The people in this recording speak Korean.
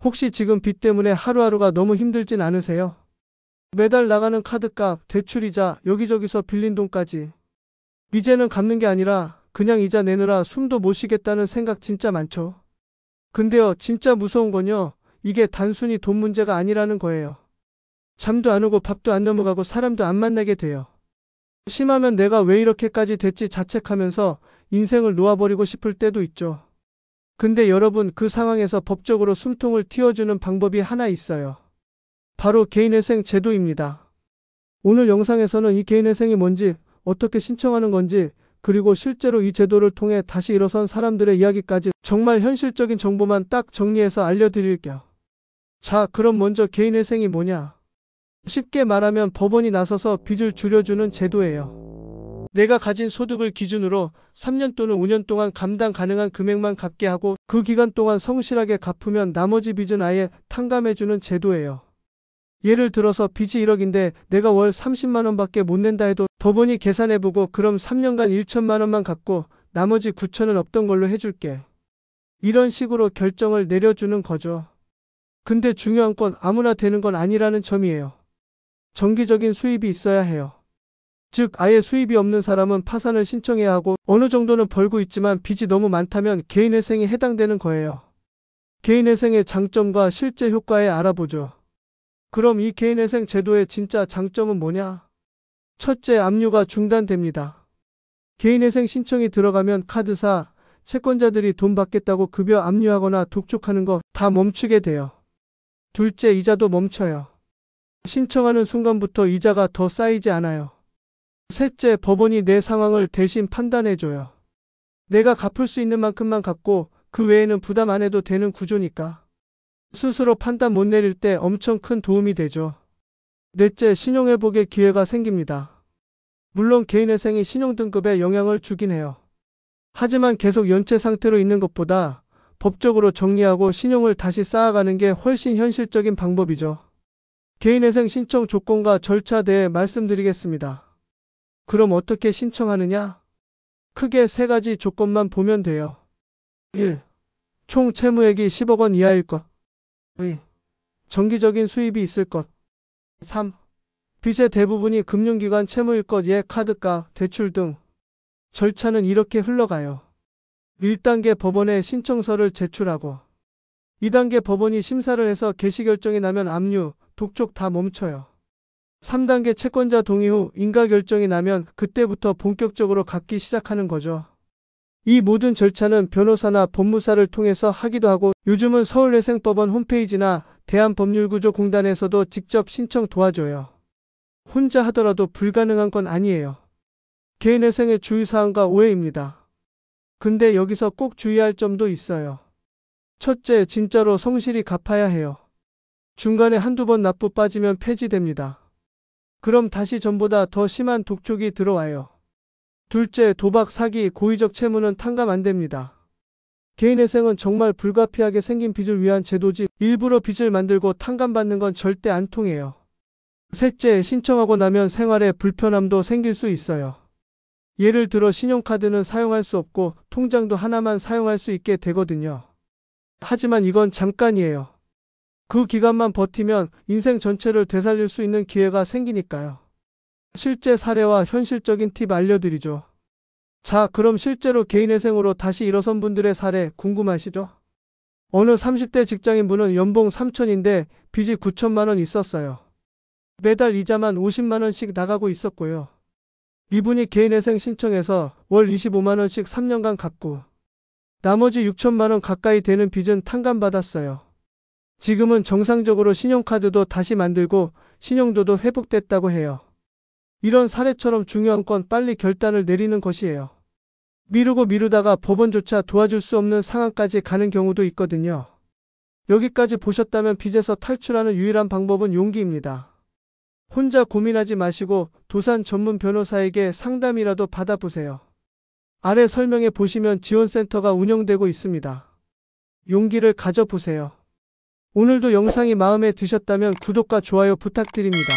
혹시 지금 빚 때문에 하루하루가 너무 힘들진 않으세요? 매달 나가는 카드값, 대출이자, 여기저기서 빌린 돈까지. 이제는 갚는 게 아니라 그냥 이자 내느라 숨도 못 쉬겠다는 생각 진짜 많죠. 근데요, 진짜 무서운 건요, 이게 단순히 돈 문제가 아니라는 거예요. 잠도 안 오고 밥도 안 넘어가고 사람도 안 만나게 돼요. 심하면 내가 왜 이렇게까지 됐지 자책하면서 인생을 놓아버리고 싶을 때도 있죠. 근데 여러분, 그 상황에서 법적으로 숨통을 틔워주는 방법이 하나 있어요. 바로 개인회생 제도입니다. 오늘 영상에서는 이 개인회생이 뭔지, 어떻게 신청하는 건지, 그리고 실제로 이 제도를 통해 다시 일어선 사람들의 이야기까지 정말 현실적인 정보만 딱 정리해서 알려드릴게요. 자, 그럼 먼저 개인회생이 뭐냐? 쉽게 말하면 법원이 나서서 빚을 줄여주는 제도예요. 내가 가진 소득을 기준으로 3년 또는 5년 동안 감당 가능한 금액만 갚게 하고 그 기간 동안 성실하게 갚으면 나머지 빚은 아예 탕감해주는 제도예요. 예를 들어서 빚이 1억인데 내가 월 30만 원밖에 못 낸다 해도 법원이 계산해보고 그럼 3년간 1천만 원만 갚고 나머지 9천은 없던 걸로 해줄게. 이런 식으로 결정을 내려주는 거죠. 근데 중요한 건 아무나 되는 건 아니라는 점이에요. 정기적인 수입이 있어야 해요. 즉 아예 수입이 없는 사람은 파산을 신청해야 하고 어느 정도는 벌고 있지만 빚이 너무 많다면 개인회생에 해당되는 거예요. 개인회생의 장점과 실제 효과에 알아보죠. 그럼 이 개인회생 제도의 진짜 장점은 뭐냐? 첫째, 압류가 중단됩니다. 개인회생 신청이 들어가면 카드사, 채권자들이 돈 받겠다고 급여 압류하거나 독촉하는 거 다 멈추게 돼요. 둘째, 이자도 멈춰요. 신청하는 순간부터 이자가 더 쌓이지 않아요. 셋째, 법원이 내 상황을 대신 판단해줘요. 내가 갚을 수 있는 만큼만 갚고 그 외에는 부담 안 해도 되는 구조니까. 스스로 판단 못 내릴 때 엄청 큰 도움이 되죠. 넷째, 신용회복의 기회가 생깁니다. 물론 개인회생이 신용등급에 영향을 주긴 해요. 하지만 계속 연체 상태로 있는 것보다 법적으로 정리하고 신용을 다시 쌓아가는 게 훨씬 현실적인 방법이죠. 개인회생 신청 조건과 절차 대해 말씀드리겠습니다. 그럼 어떻게 신청하느냐? 크게 3가지 조건만 보면 돼요. 1. 총 채무액이 10억 원 이하일 것. 2. 정기적인 수입이 있을 것. 3. 빚의 대부분이 금융기관 채무일 것, 예, 카드값, 대출 등. 절차는 이렇게 흘러가요. 1단계 법원에 신청서를 제출하고 2단계 법원이 심사를 해서 개시결정이 나면 압류, 독촉 다 멈춰요. 3단계 채권자 동의 후 인가결정이 나면 그때부터 본격적으로 갚기 시작하는 거죠. 이 모든 절차는 변호사나 법무사를 통해서 하기도 하고 요즘은 서울회생법원 홈페이지나 대한법률구조공단에서도 직접 신청 도와줘요. 혼자 하더라도 불가능한 건 아니에요. 개인회생의 주의사항과 오해입니다. 근데 여기서 꼭 주의할 점도 있어요. 첫째, 진짜로 성실히 갚아야 해요. 중간에 한두 번 납부 빠지면 폐지됩니다. 그럼 다시 전보다 더 심한 독촉이 들어와요. 둘째, 도박, 사기, 고의적 채무는 탕감 안 됩니다. 개인회생은 정말 불가피하게 생긴 빚을 위한 제도지 일부러 빚을 만들고 탕감받는 건 절대 안 통해요. 셋째, 신청하고 나면 생활에 불편함도 생길 수 있어요. 예를 들어 신용카드는 사용할 수 없고 통장도 하나만 사용할 수 있게 되거든요. 하지만 이건 잠깐이에요. 그 기간만 버티면 인생 전체를 되살릴 수 있는 기회가 생기니까요. 실제 사례와 현실적인 팁 알려드리죠. 자, 그럼 실제로 개인회생으로 다시 일어선 분들의 사례 궁금하시죠? 어느 30대 직장인분은 연봉 3천인데 빚이 9천만 원 있었어요. 매달 이자만 50만 원씩 나가고 있었고요. 이분이 개인회생 신청해서 월 25만 원씩 3년간 갚고 나머지 6천만 원 가까이 되는 빚은 탕감받았어요. 지금은 정상적으로 신용카드도 다시 만들고 신용도도 회복됐다고 해요. 이런 사례처럼 중요한 건 빨리 결단을 내리는 것이에요. 미루고 미루다가 법원조차 도와줄 수 없는 상황까지 가는 경우도 있거든요. 여기까지 보셨다면 빚에서 탈출하는 유일한 방법은 용기입니다. 혼자 고민하지 마시고 도산 전문 변호사에게 상담이라도 받아보세요. 아래 설명에 보시면 지원센터가 운영되고 있습니다. 용기를 가져보세요. 오늘도 영상이 마음에 드셨다면 구독과 좋아요 부탁드립니다.